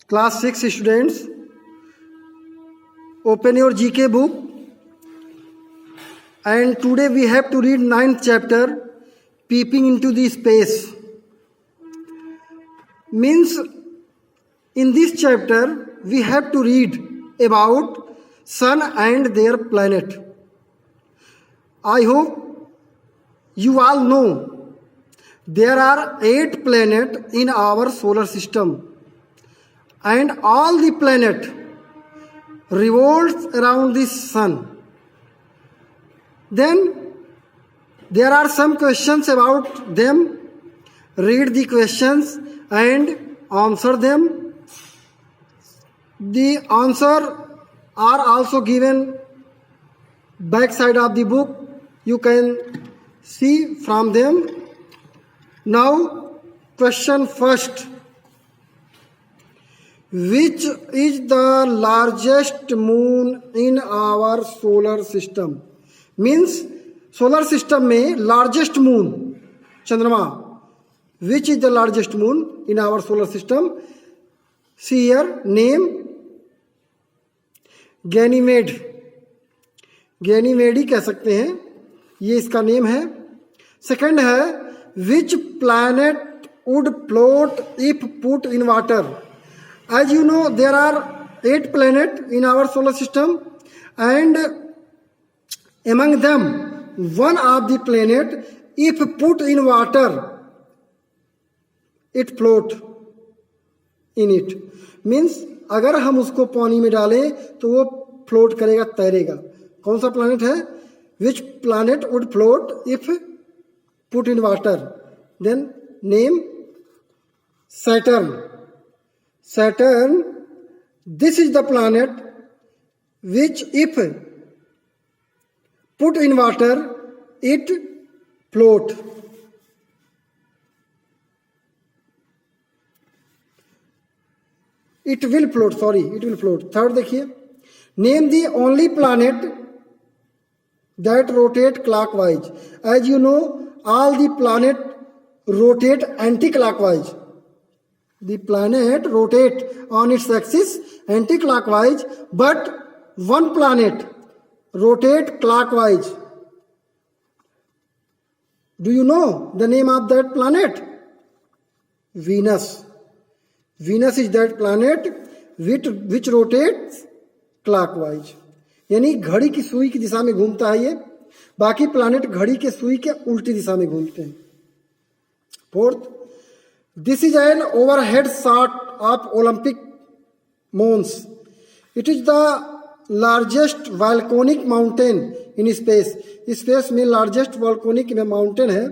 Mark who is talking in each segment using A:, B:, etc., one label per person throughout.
A: Class 6 students, open your GK book, and today we have to read 9th chapter, Peeping into the Space. Means in this chapter we have to read about sun and their planet. I hope you all know there are 8 planets in our solar system, and all the planet revolves around the sun. Then there are some questions about them. Read the questions and answer them. The answer are also given back side of the book. You can see from them. Now, question first. Which is the largest moon in our solar system? Means solar system में largest moon चंद्रमा. Which is the largest moon in our solar system? See here, name Ganymede. Ganymede कह सकते हैं, ये इसका name है. Second है which planet would float if put in water? As you know, there are 8 planets in our solar system, and among them one of the planet, if put in water, it float in it. Means अगर हम उसको पानी में डालें तो वो float करेगा, तैरेगा. कौन सा प्लैनेट है? Which planet would float if put in water? Then name Saturn. Saturn, this is the planet which if put in water, it float. It will float, sorry, it will float. Third देखिए, name the only planet that rotate clockwise. As you know, all the planet rotate anti-clockwise. The planet rotate on its axis anti-clockwise, but one planet rotate clockwise. Do you know the name of that planet? Venus. Venus is that planet which rotates clockwise. यानी घड़ी की सुई की दिशा में घूमता है ये. बाकी प्लैनेट घड़ी के सुई के उल्टी दिशा में घूमते हैं. Fourth, this is an overhead shot of Olympic Mons. It is the largest volcanic mountain in space. Space में लार्जेस्ट वॉल्कोनिक मोuntain है.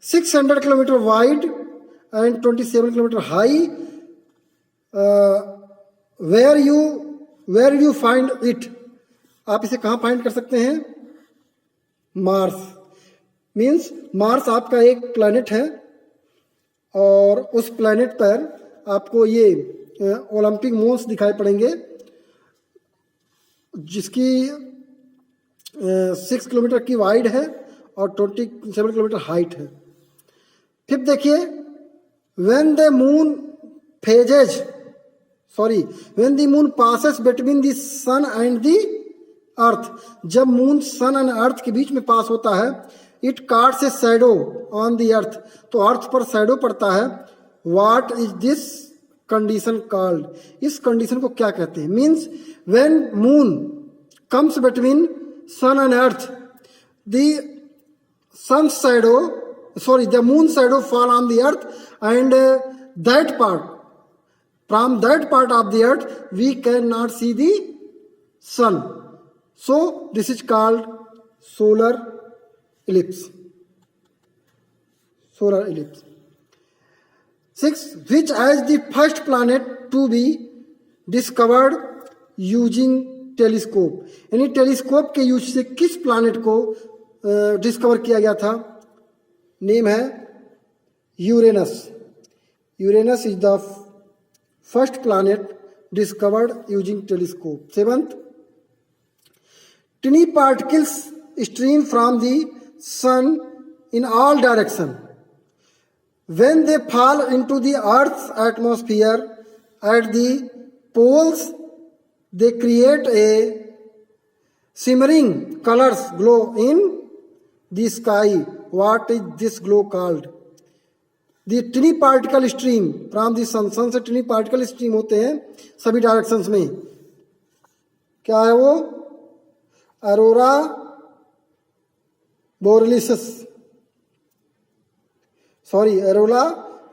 A: 600 kilometre wide and 27 kilometre high. Where you find it? आप इसे कहाँ फाइंड कर सकते हैं? Mars. Means Mars आपका एक प्लैनेट है, और उस प्लैनेट पर आपको ये ओलंपिक मोन्स दिखाई पड़ेंगे, जिसकी 6 किलोमीटर की वाइड है और 27 किलोमीटर हाइट है. फिर देखिए, when the moon passes between the sun and the earth, जब मून सन एंड अर्थ के बीच में पास होता है, it casts a shadow on the earth, तो अर्थ पर शैडो पड़ता है. What is this condition called? इस कंडीशन को क्या कहते हैं? Means when moon comes between sun and earth, the moon shadow fall on the earth, and from that part of the earth we cannot see the sun. So this is called solar ellipse. 6. Which is the first planet to be discovered using telescope? यानी telescope के use से किस planet को discover किया गया था? Name है Uranus. Uranus is the first planet discovered using telescope. 7th, tiny particles stream from the sun in all directions. When they fall into the Earth's atmosphere, at the poles they create a shimmering colors glow in the sky. What is this glow called? The tiny particle stream from the sun से tiny particle stream होते हैं सभी directions में. क्या है वो? Arora borealis, sorry Arora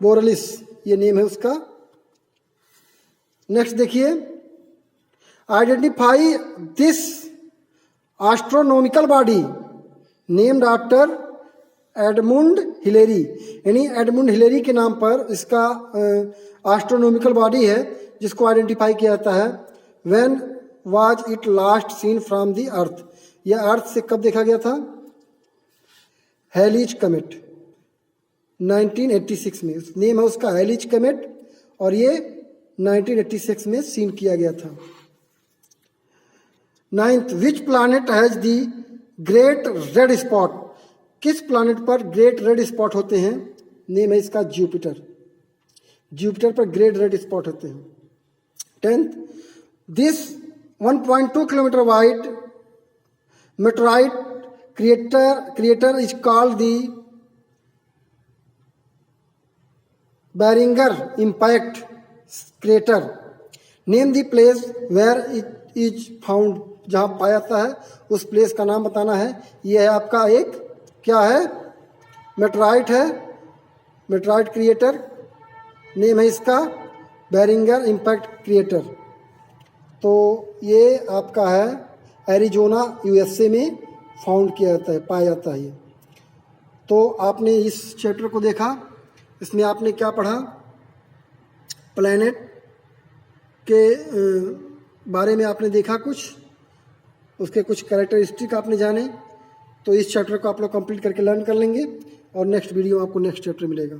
A: borealis, ये name है उसका. नेक्स्ट देखिए, identify this astronomical body named after एडमुंड Hillary. यानी एडमुंड हिलेरी के नाम पर इसका एस्ट्रोनॉमिकल बॉडी है जिसको आइडेंटिफाई किया जाता है. When was it last seen from the earth. यह अर्थ से कब देखा गया था? हेलिज कमेट 1986 में. नेम है उसका हेलिज कमेट और ये 1986 में सीन किया गया था. Ninth, which planet has the great red spot. किस प्लैनेट पर ग्रेट रेड स्पॉट होते हैं? नेम है इसका जुपिटर. जुपिटर पर ग्रेट रेड स्पॉट होते हैं. 10th, this 1.2 kilometre wide meteorite creator is called the Beringer Impact Crater. Name the place where it is found. जहाँ पाया जाता है उस प्लेस का नाम बताना है. यह है आपका एक क्या है? मेटराइट है, मेटराइट क्रिएटर. नेम है इसका बेरिंगर इम्पैक्ट क्रिएटर. तो ये आपका है एरिजोना यूएसए में फाउंड किया जाता है, पाया जाता है. तो आपने इस चैप्टर को देखा, इसमें आपने क्या पढ़ा? प्लैनेट के बारे में आपने देखा, कुछ उसके कुछ कैरेक्टरिस्टिक आपने जाने. तो इस चैप्टर को आप लोग कंप्लीट करके लर्न कर लेंगे और नेक्स्ट वीडियो में आपको नेक्स्ट चैप्टर मिलेगा.